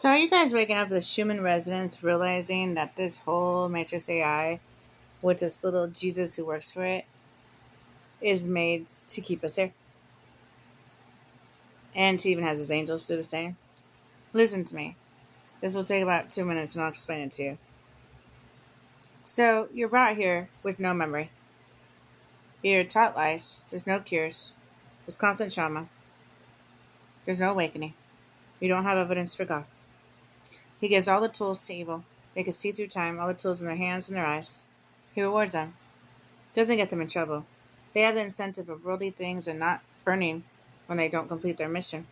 So are you guys waking up as human residents realizing that this whole Matrix AI with this little Jesus who works for it is made to keep us here? And he even has his angels do the same? Listen to me. This will take about 2 minutes and I'll explain it to you. So you're brought here with no memory. You're taught lies. There's no cures. There's constant trauma. There's no awakening. You don't have evidence for God. He gives all the tools to evil. They can see through time, all the tools in their hands and their eyes. He rewards them. Doesn't get them in trouble. They have the incentive of worldly things and not burning when they don't complete their mission.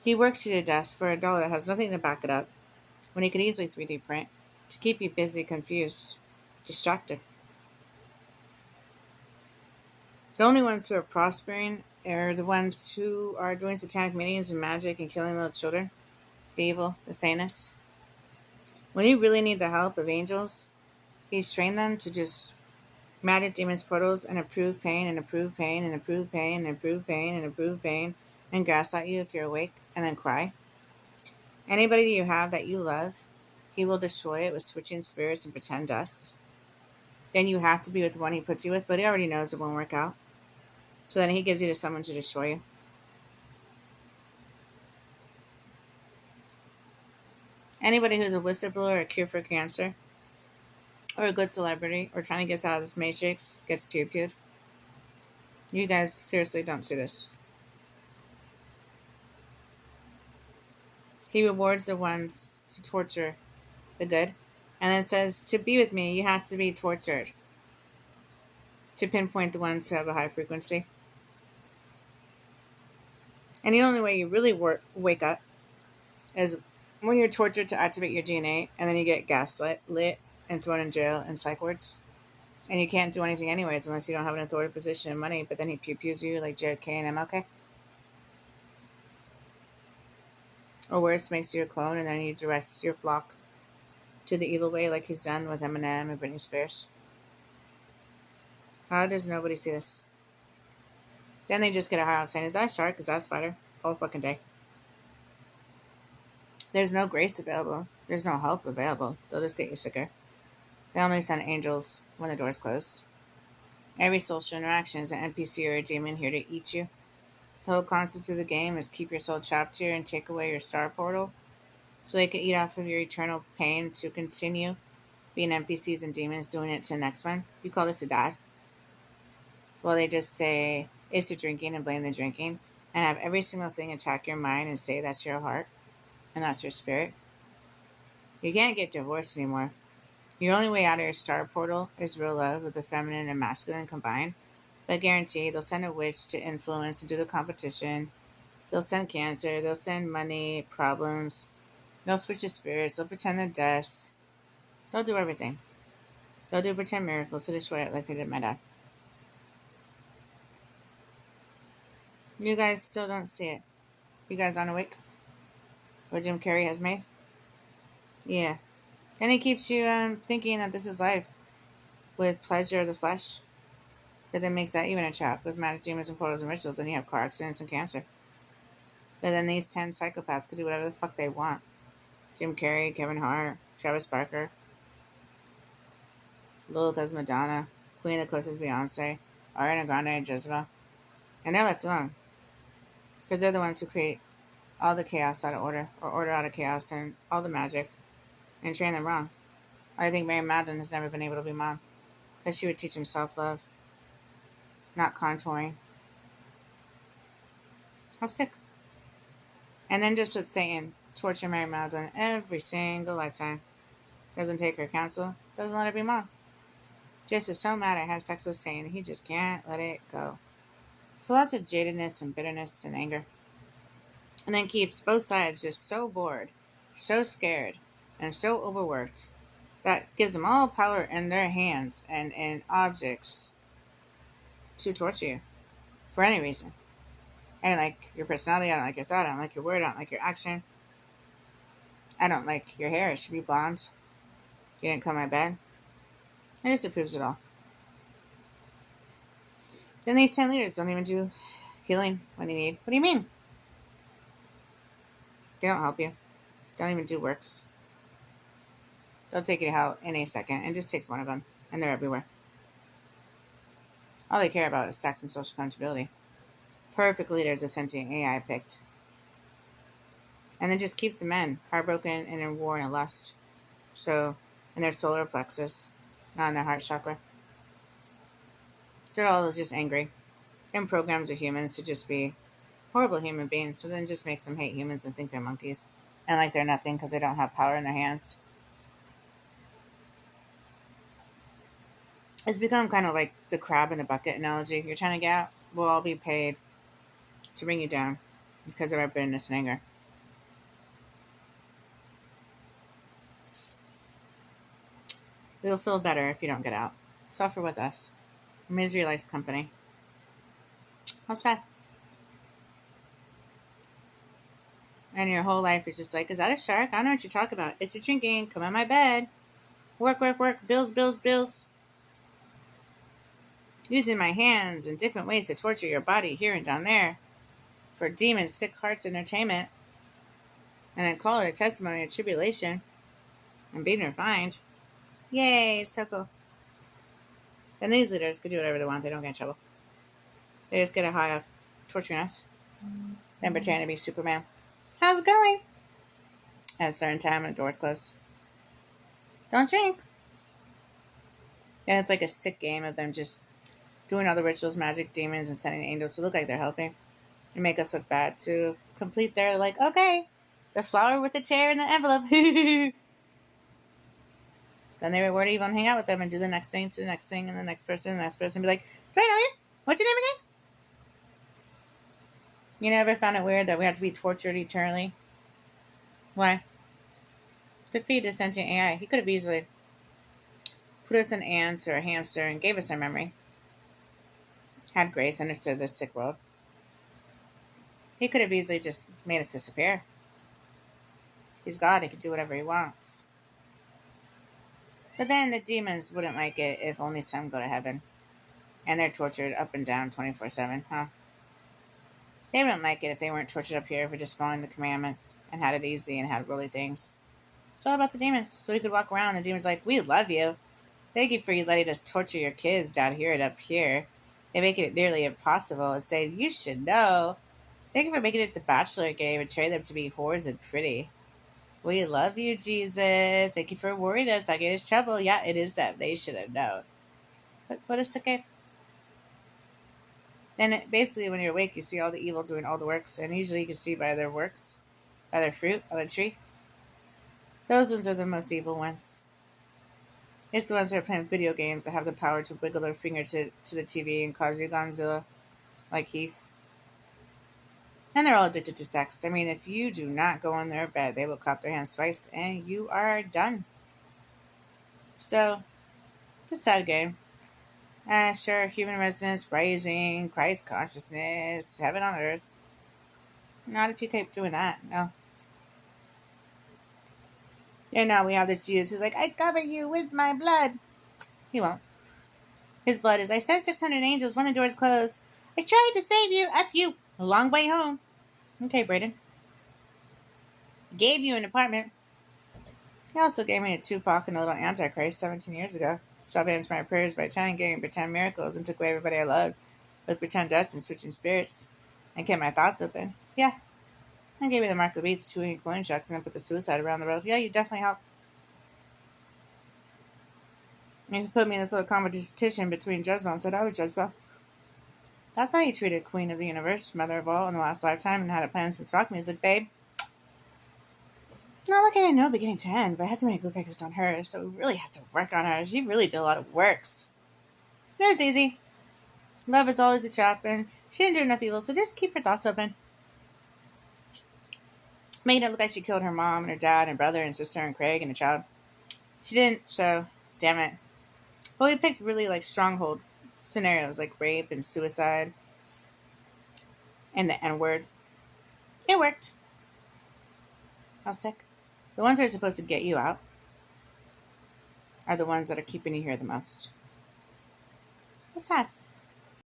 He works you to death for a dollar that has nothing to back it up, when he could easily 3D print, to keep you busy, confused, distracted. The only ones who are prospering are the ones who are doing satanic meetings and magic and killing little children, the evil, the Satanists. When you really need the help of angels, he's trained them to just mad at demons' portals and approve pain and approve pain and approve pain and approve pain and approve pain and gaslight you if you're awake and then cry. Anybody you have that you love, he will destroy it with switching spirits and pretend dust. Then you have to be with the one he puts you with, but he already knows it won't work out. So then he gives you to someone to destroy you. Anybody who's a whistleblower or a cure for cancer, or a good celebrity, or trying to get us out of this matrix, gets pew-pewed. You guys seriously don't see this. He rewards the ones to torture the good, and then says, to be with me, you have to be tortured. To pinpoint the ones who have a high frequency. And the only way you really wake up is when you're tortured to activate your DNA, and then you get gaslit, lit, and thrown in jail and psych wards. And you can't do anything anyways unless you don't have an authority position and money, but then he pew-pews you like JFK and MLK. Or worse, makes you a clone and then he directs your flock to the evil way like he's done with Eminem and Britney Spears. How does nobody see this? Then they just get a high out saying, is that a shark? Is that a spider? All fucking day. There's no grace available. There's no help available. They'll just get you sicker. They only send angels when the door's closed. Every social interaction is an NPC or a demon here to eat you. The whole concept of the game is keep your soul trapped here and take away your star portal so they can eat off of your eternal pain to continue being NPCs and demons doing it to the next one. You call this a die? Well, they just say it's the drinking and blame the drinking and have every single thing attack your mind and say that's your heart and that's your spirit. You can't get divorced anymore. Your only way out of your star portal is real love with the feminine and masculine combined. But guarantee they'll send a witch to influence and do the competition. They'll send cancer. They'll send money, problems. They'll switch the spirits. They'll pretend the deaths. They'll do everything. They'll do pretend miracles to destroy it like they did my dad. You guys still don't see it. You guys aren't awake? What Jim Carrey has made? Yeah. And it keeps you thinking that this is life with pleasure of the flesh. But then makes that even a trap with magic demons and portals and rituals, and you have car accidents and cancer. But then these 10 psychopaths could do whatever the fuck they want. Jim Carrey, Kevin Hart, Travis Barker, Lilith as Madonna, Queen of the Coast as Beyonce, Ariana Grande and Jezebel. And they're left alone. Because they're the ones who create all the chaos out of order, or order out of chaos, and all the magic, and train them wrong. I think Mary Magdalene has never been able to be mom. Because she would teach him self-love, not contouring. How sick. And then just let Satan torture Mary Magdalene every single lifetime. Doesn't take her counsel, doesn't let her be mom. Just is so mad I had sex with Satan, he just can't let it go. So lots of jadedness and bitterness and anger. And then keeps both sides just so bored, so scared, and so overworked that gives them all power in their hands and in objects to torture you for any reason. I don't like your personality, I don't like your thought, I don't like your word, I don't like your action. I don't like your hair, it should be blonde. You didn't comb my bed. It just approves it all. Then these 10 leaders don't even do healing when you need. What do you mean? They don't help you. Don't even do works. They'll take you out in a second. It just takes one of them, and they're everywhere. All they care about is sex and social accountability. Perfect leaders a sentient AI picked. And then just keeps the men heartbroken and in war and lust. So, in their solar plexus, not in their heart chakra. So they're all just angry. And programs are humans to just be horrible human beings. So then it just makes them hate humans and think they're monkeys. And like they're nothing because they don't have power in their hands. It's become kind of like the crab in the bucket analogy. You're trying to get out, we'll all be paid to bring you down because of our bitterness and anger. You'll feel better if you don't get out. Suffer with us. Misery likes company. How sad. And your whole life is just like, is that a shark? I don't know what you're talking about. It's your drinking. Come on my bed. Work, work, work. Bills, bills, bills. Using my hands in different ways to torture your body here and down there for demons, sick hearts, entertainment. And then call it a testimony of tribulation and being refined. Yay, it's so cool. Then these leaders could do whatever they want. They don't get in trouble. They just get a high off torturing us. Then pretend to be Superman. How's it going? At a certain time when the door's closed. Don't drink. And it's like a sick game of them just doing all the rituals, magic, demons, and sending angels to look like they're helping. And make us look bad to complete their, like, okay, the flower with the tear in the envelope. Then they were to even hang out with them and do the next thing to the next thing and the next person and the next person. Be like, do I know you? What's your name again? You never found it weird that we have to be tortured eternally? Why? To feed a sentient AI. He could have easily put us in ants or a hamster and gave us our memory. Had grace, understood this sick world. He could have easily just made us disappear. He's God, he could do whatever he wants. But then the demons wouldn't like it if only some go to heaven. And they're tortured up and down 24/7, huh? They wouldn't like it if they weren't tortured up here for just following the commandments and had it easy and had worldly things. It's all about the demons. So we could walk around and the demons like, we love you. Thank you for letting us torture your kids down here and up here. They make it nearly impossible and say, you should know. Thank you for making it the Bachelor game and train them to be whores and pretty. We love you, Jesus. Thank you for worrying us. I get us trouble. Yeah, it is that. They should have known. But what is okay? And basically, when you're awake, you see all the evil doing all the works. And usually you can see by their works, by their fruit on the tree. Those ones are the most evil ones. It's the ones that are playing video games that have the power to wiggle their finger to the TV and cause you Godzilla, like Heath. And they're all addicted to sex. I mean, if you do not go in their bed, they will clap their hands twice and you are done. So, it's a sad game. Sure, human resonance, rising, Christ consciousness, heaven on earth. Not if you keep doing that, no. And now we have this Jesus who's like, I cover you with my blood. He won't. His blood is, I sent 600 angels when the doors closed. I tried to save you, F you, a long way home. Okay, Brayden. Gave you an apartment. He also gave me a Tupac and a little Antichrist 17 years ago. Stopped answering my prayers by telling, giving pretend miracles, and took away everybody I loved with pretend dust and switching spirits, and kept my thoughts open. Yeah. And gave me the Mark of the Beast, 2 coin checks, and then put the suicide around the road. Yeah, you definitely helped. And he put me in this little competition between Jezebel and said I was Jezebel. That's how you treated Queen of the Universe, Mother of All, in the last lifetime, and had a plan since rock music, babe. Not like I didn't know beginning to end, but I had to make it look like this on her, so we really had to work on her. She really did a lot of works. It was easy. Love is always a trap, and she didn't do enough evil, so just keep her thoughts open. Made it look like she killed her mom and her dad and brother and sister and Craig and a child. She didn't, so damn it. But we picked really like stronghold scenarios like rape and suicide and the N-word. It worked. How sick. The ones that are supposed to get you out are the ones that are keeping you here the most. It's sad.